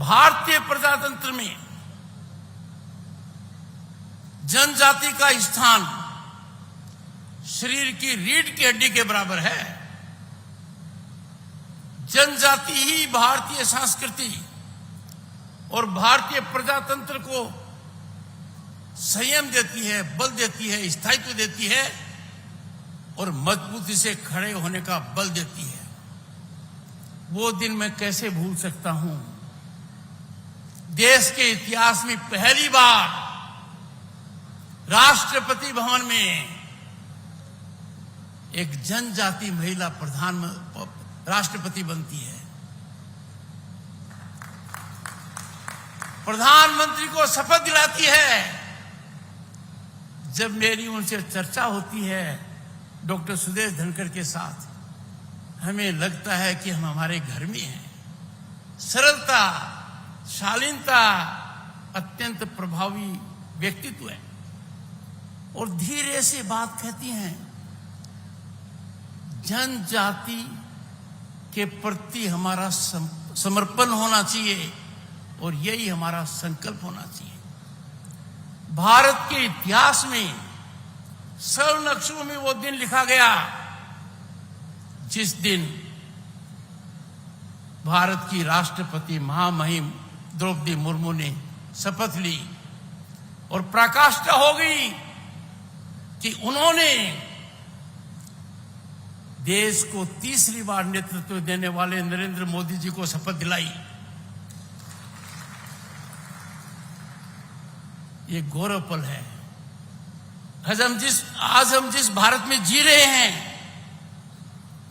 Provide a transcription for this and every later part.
भारतीय प्रजातंत्र में जनजाति का स्थान शरीर की रीढ़ की हड्डी के बराबर है। जनजाति ही भारतीय संस्कृति और भारतीय प्रजातंत्र को संयम देती है, बल देती है, स्थायित्व देती है और मजबूती से खड़े होने का बल देती है। वो दिन मैं कैसे भूल सकता हूं। देश के इतिहास में पहली बार राष्ट्रपति भवन में एक जनजाति महिला राष्ट्रपति बनती है। प्रधानमंत्री को शपथ दिलाती है। जब मेरी उनसे चर्चा होती है डॉक्टर सुदेश धनखड़ के साथ, हमें लगता है कि हम हमारे घर में हैं। सरलता, शालीनता, अत्यंत प्रभावी व्यक्तित्व है और धीरे से बात कहती हैं। जनजाति के प्रति हमारा समर्पण होना चाहिए और यही हमारा संकल्प होना चाहिए। भारत के इतिहास में स्वर्ण अक्षरों में वो दिन लिखा गया जिस दिन भारत की राष्ट्रपति महामहिम द्रौपदी मुर्मू ने शपथ ली और प्रकाष्ठा हो गई कि उन्होंने देश को तीसरी बार नेतृत्व देने वाले नरेंद्र मोदी जी को शपथ दिलाई। ये गौरव पल है। आज हम जिस भारत में जी रहे हैं,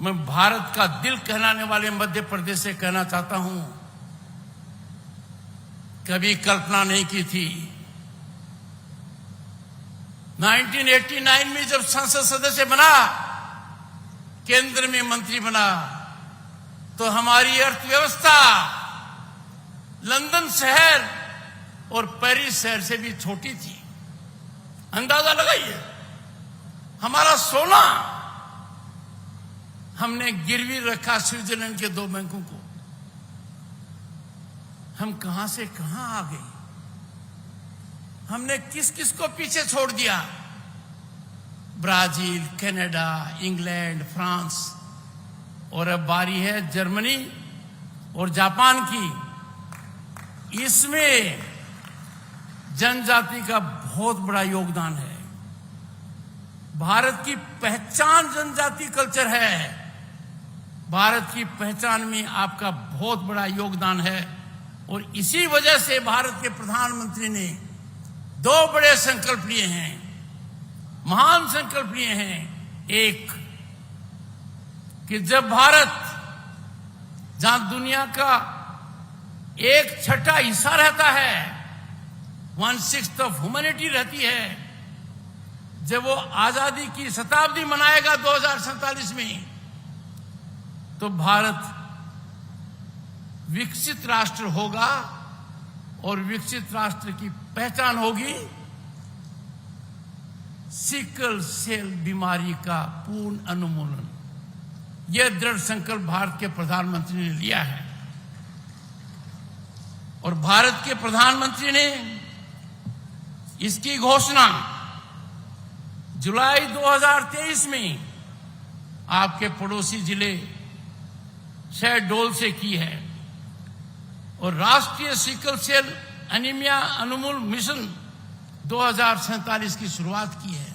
मैं भारत का दिल कहलाने वाले मध्य प्रदेश से कहना चाहता हूं, कभी कल्पना नहीं की थी। 1989 में जब संसद सदस्य बना, केंद्र में मंत्री बना, तो हमारी अर्थव्यवस्था लंदन शहर और पेरिस शहर से भी छोटी थी। अंदाजा लगाइए, हमारा सोना हमने गिरवी रखा स्विट्जरलैंड के 2 बैंकों को। हम कहां से कहां आ गए। हमने किस किस को पीछे छोड़ दिया। ब्राजील, कनाडा, इंग्लैंड, फ्रांस और अब बारी है जर्मनी और जापान की। इसमें जनजाति का बहुत बड़ा योगदान है। भारत की पहचान जनजाति कल्चर है। भारत की पहचान में आपका बहुत बड़ा योगदान है और इसी वजह से भारत के प्रधानमंत्री ने 2 बड़े संकल्प लिए हैं, महान संकल्प लिए हैं। एक कि जब भारत, जहां दुनिया का 1/6 हिस्सा रहता है, 1/6 ऑफ ह्यूमैनिटी रहती है, जब वो आजादी की शताब्दी मनाएगा 2047 में, तो भारत विकसित राष्ट्र होगा और विकसित राष्ट्र की पहचान होगी सिकल सेल बीमारी का पूर्ण उन्मूलन। यह दृढ़ संकल्प भारत के प्रधानमंत्री ने लिया है और भारत के प्रधानमंत्री ने इसकी घोषणा जुलाई 2023 में आपके पड़ोसी जिले शहडोल से की है और राष्ट्रीय सिकल सेल एनीमिया उन्मूलन मिशन 2047 की शुरुआत की है।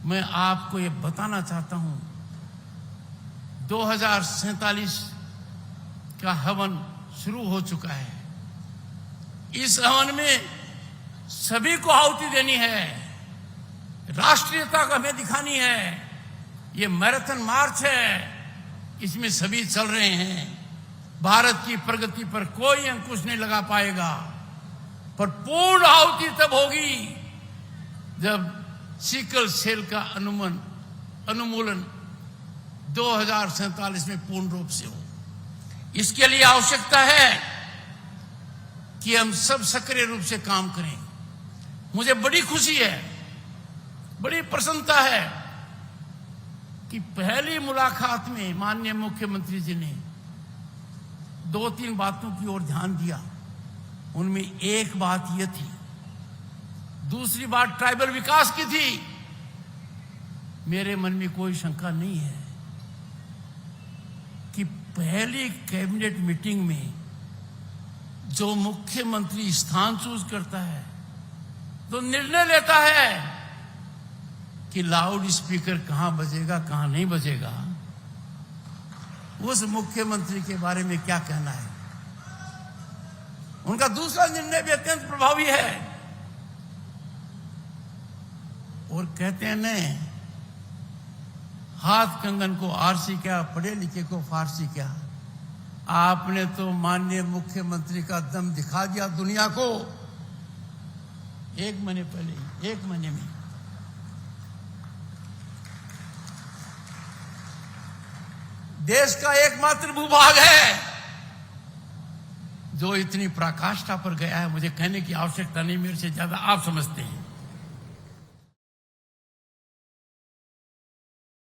मैं आपको ये बताना चाहता हूं, 2047 का हवन शुरू हो चुका है। इस हवन में सभी को आहुति देनी है, राष्ट्रीयता को हमें दिखानी है। ये मैराथन मार्च है, इसमें सभी चल रहे हैं। भारत की प्रगति पर कोई अंकुश नहीं लगा पाएगा, पर पूर्ण आहुति तब होगी जब सिकल सेल का उन्मूलन 2047 में पूर्ण रूप से हो। इसके लिए आवश्यकता है कि हम सब सक्रिय रूप से काम करें। मुझे बड़ी खुशी है, बड़ी प्रसन्नता है कि पहली मुलाकात में माननीय मुख्यमंत्री जी ने 2-3 बातों की ओर ध्यान दिया। उनमें एक बात यह थी, दूसरी बात ट्राइबल विकास की थी। मेरे मन में कोई शंका नहीं है कि पहली कैबिनेट मीटिंग में जो मुख्यमंत्री स्थान चूज करता है तो निर्णय लेता है कि लाउड स्पीकर कहां बजेगा कहां नहीं बजेगा, उस मुख्यमंत्री के बारे में क्या कहना है। उनका दूसरा निर्णय भी अत्यंत प्रभावी है और कहते हैं न, हाथ कंगन को आरसी क्या, पढ़े लिखे को फारसी क्या। आपने तो माननीय मुख्यमंत्री का दम दिखा दिया दुनिया को 1 महीने पहले, 1 महीने में। देश का एकमात्र भूभाग है जो इतनी पराकाष्ठा पर गया है। मुझे कहने की आवश्यकता नहीं, मेरे से ज्यादा आप समझते हैं।